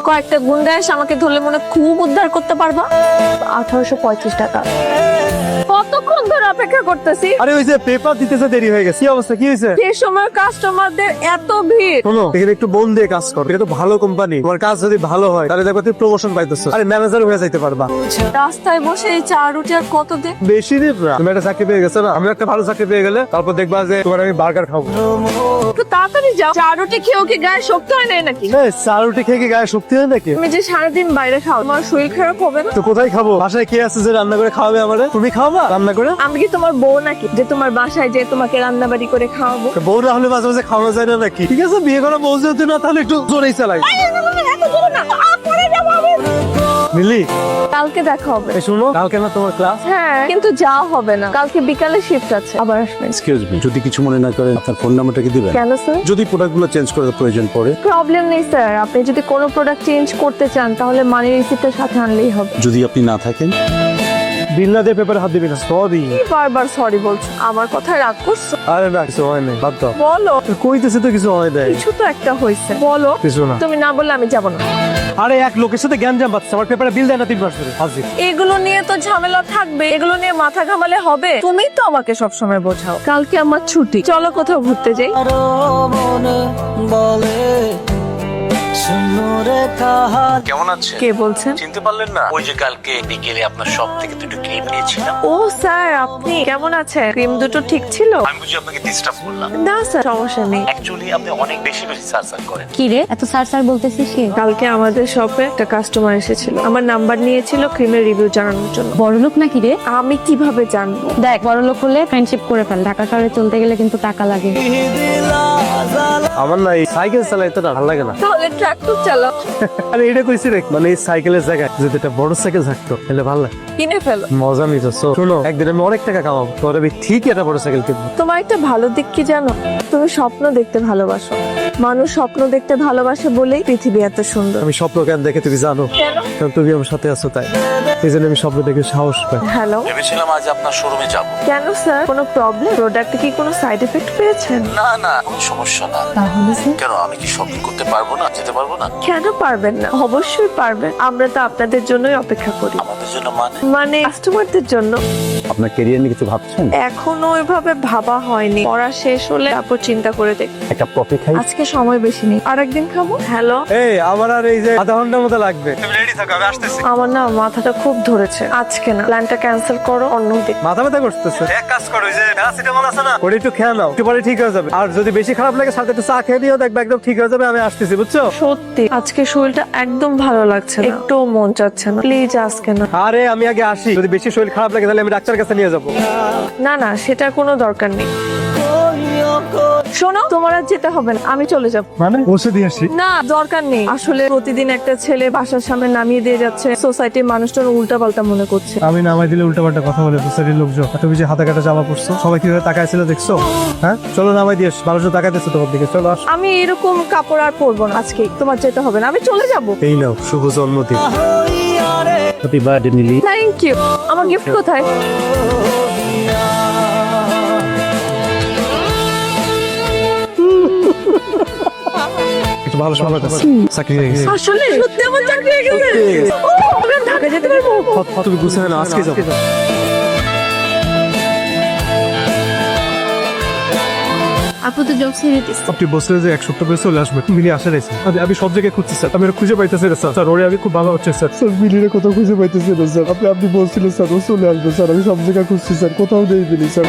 কয়েকটা গুন্ডা এসে আমাকে ধরলে মনে হয় খুব উদ্ধার করতে পারবা। 1835 টাকা। কতক্ষণ ধরে অপেক্ষা করতেছি। আরে ওই যে পেপার দিতেছে দেরি হয়ে গেছে। কি অবস্থা, কি হয়েছে? যে সময় কাস্টমারদের এত ভিড়। শোনো, এখানে একটু মন দিয়ে কাজ করো। এটা তো ভালো কোম্পানি, তোমার কাজ যদি ভালো হয় তাহলে দেখো তুমি প্রমোশন পাইতেছো, আরে ম্যানেজার হয়ে যাইতে পারবা। রাস্তায় বসে এই চা রুটি আর কত দিন। বেশি দিন না, তুমি একটা চাকরি পেয়ে গেছো না, আমি একটা ভালো চাকরি পেয়ে গেলে তারপর দেখবা যে তোমার আমি বার্গার খাবো। একটু তাড়াতাড়ি যাও। চা রুটি খেয়েও কি গায়ে শক্তি হয় না নাকি? চা রুটি খেয়ে কি গায়ে শক্তি হয় নাকি? তুমি যে সারাদিন বাইরে খাও, তোমার শরীর খারাপ হবে না? তো কোথায় খাবো? বাসায় কে আছে যে রান্না করে খাওয়াবে আমারে? তুমি খাওয়াবা রান্না করে? আমি কি তোমার বউ নাকি যে তোমার বাসায় যে তোমাকে রান্না বাড়ি করে খাওয়াবো? বউ না হলে মাঝে মাঝে খাওয়া যায় না নাকি? ঠিক আছে, বিয়ে করা বউ যেহেতু না, তাহলে একটু জোরেই চালাই। মিলি, কালকে দেখা হবে। শুনো, কালকে না তোমার ক্লাস? হ্যাঁ, কিন্তু যাওয়া হবে না, কালকে বিকালে শিফট আছে, আবার আসবেন। এক্সকিউজ মি, যদি কিছু মনে না করেন আপনার ফোন নাম্বারটা কি দিবেন? কেন স্যার? যদি প্রোডাক্টগুলো চেঞ্জ করার প্রয়োজন পড়ে। প্রবলেম নেই স্যার, আপনি যদি কোনো প্রোডাক্ট চেঞ্জ করতে চান তাহলে মানি রিসিপ্টের সাথে আনলেই হবে। যদি আপনি না থাকেন? বিল না দিয়ে পেপারে হাত দিবি না। সরি। কি বারবার সরি বলছো? আমার কথা রাগ করছো? আরে না, কিছু হয় নাই, বাদ দাও। বলো। কইতেছে তো কিছু হয় নাই। কিছু তো একটা হয়েছে, বলো। কিছু না। তুমি না বললে আমি যাব না। আরে এক লোকের সাথে গ্যাঞ্জাম বাঁধছে, আমার পেপারে বিল দেয় না 3 মাস ধরে। হাজির। এগুলো নিয়ে তো ঝামেলা থাকবে, এগুলো নিয়ে মাথা ঘামালে হবে? তুমি তো আমাকে সবসময় বোঝাও। কালকে আমার ছুটি, চলো কোথাও ঘুরতে যাই। কেমন আছে? কে বলছেন? চিনতে পারলেন না? ওই যে কালকে বিকেলে আপনার শপ থেকে দুটো ক্রিম নিয়েছিলাম। ও স্যার, আপনি কেমন আছেন? ক্রিম দুটো ঠিক ছিল? আমি বুঝি আপনাকে ডিস্টার্ব করলাম? না স্যার, সমস্যা নেই। অ্যাকচুয়ালি আপনি অনেক বেশি সার্চ করেন। কি রে এত স্যার স্যার বলতেছিস কি? কালকে আমাদের শপে একটা কাস্টমার এসেছিল, আমার নাম্বার নিয়েছিল ক্রিমের রিভিউ জানানোর জন্য। বড়লোক নাকি রে? আমি কিভাবে জানবো? দেখ, বড়লোক হলে ফ্রেন্ডশিপ করে ফেল, ঢাকা শহরে চলতে গেলে কিন্তু টাকা লাগে। আমার না এই সাইকেল চালাইতে না ভালো লাগে না। তাহলে ট্রাক্টর চালাও। আরে এটা কইছি রে, মানে এই সাইকেলের জায়গায় যদি একটা বড় সাইকেল থাকতো তাহলে ভালো লাগে। কিনে ফেলো। মজা নিতেছো। শোনো, একদিন আমি অনেক টাকা কামাবো, তোর আমি ঠিক একটা বড় সাইকেল কিনবো। তোমার একটা ভালো দিক কি জানো? তুমি স্বপ্ন দেখতে ভালোবাসো। মানুষ স্বপ্ন দেখতে ভালোবাসে বলেই পৃথিবী এত সুন্দর। আমি স্বপ্ন কেন দেখে তুমি জানো? কেন? কারণ তুমি আমার সাথে আছো তাই। এই জন্য আমি স্বপ্ন দেখে সাহস পাই। হ্যালো। ভেবেছিলাম আজ আপনার শোরুমে যাব। কেন স্যার, কোনো প্রবলেম? প্রোডাক্টে কি কোনো সাইড এফেক্ট পেয়েছেন? না না, কোনো সমস্যা না। তাহলে স্যার কেন, আমি কি শপিং করতে পারবো না? যেতে পারবো না? কেন পারবেন না? অবশ্যই পারবেন, আমরা তো আপনাদের জন্যই অপেক্ষা করি। আমাদের জন্য মানে? মানে কাস্টমারদের জন্য। আপনার ক্যারিয়ার নিয়ে কিছু ভাবছেন? এখনো ওইভাবে ভাবা হয়নি, পড়া শেষ হলে তারপর চিন্তা করে দেখ। একটা কফি খাই? আজকে সময় বেশি নেই, আরেকদিন খাবো। হ্যালো। এই আমার আর এই যে আধা ঘন্টার মতো লাগবে, তুমি রেডি থাকো, আমি আসতেছি। আমার না মাথাটা খুব ধরেছে, আজকে না, প্ল্যানটা ক্যান্সেল করো, অন্যদিন। মাথা ব্যথা করতেছে। এক কাজ করো, ওই যে প্যারাসিটামল আছে না, ওটা একটু খেয়ে নাও, একটু পরে ঠিক হয়ে যাবে। আর যদি বেশি খারাপ লাগে সাথে একটু চা খেয়ে দিও, দেখবে একদম ঠিক হয়ে যাবে। আমি আসতেছি, বুঝছো? সত্যি আজকে শরীরটা একদম ভালো লাগছে না, একটু মন চাচ্ছে না, প্লিজ আজকে না। আরে আমি আগে আসি, যদি বেশি শরীর খারাপ লাগে তাহলে আমি ডাক্তারের কাছে নিয়ে যাবো। না না, সেটার কোনো দরকার নেই। শোনো, তোমার আর যেতে হবে না, আমি চলে যাব। মানে বসে দিয়ে আসি? না, দরকার নেই। আসলে প্রতিদিন একটা ছেলে বাসার সামনে নামিয়ে দিয়ে যাচ্ছে, সোসাইটির মানুষজন উল্টা পাল্টা মনে করছে। আমি নামাই দিলে উল্টা পাল্টা কথা বলে সোসাইটির লোকজন। তুমি যে হাতে কাটা জামা পড়ছো, সবাই কিভাবে তাকাইছিল দেখছো? হ্যাঁ, চলো নামাই দিয়ে মানুষজন তাকাইতেছে তোমার দিকে, চলো আস। আমি এরকম কাপড় আর পরবো না আজকে, তোমার যেতে হবে না, আমি চলে যাব। এই নাও শুভ জন্মদিন। Happy birthday Mili. Thank you. আমার গিফট কোথায়? একটু ভালো সময় কাছে চাকরি হয়ে গেছে। আসলে সত্যি আমার চাকরি হয়ে গেছে। ও, আমি আর ঢাকা যেতে পারবো। তুমি গুছিয়ে না, আজকে যাবো। আপু তো জব ছেড়ে দিস। আপনি বসলে যে 1 সপ্তাহ পরে চলে আসবে, মিলি আসে রয়েছে। আমি সব জায়গায় খুঁজছি স্যার, আমি ওরা খুঁজে পাইতেছি না স্যার। ওরে আমি খুব ভালো হচ্ছে স্যার। স্যার মিলিরে কোথাও খুঁজে পাইতেছি না স্যার। আপনি বলছিলেন স্যার ও চলে আসবে স্যার, আমি সব জায়গায় খুঁজছি স্যার, কোথাও নেই মিলি স্যার।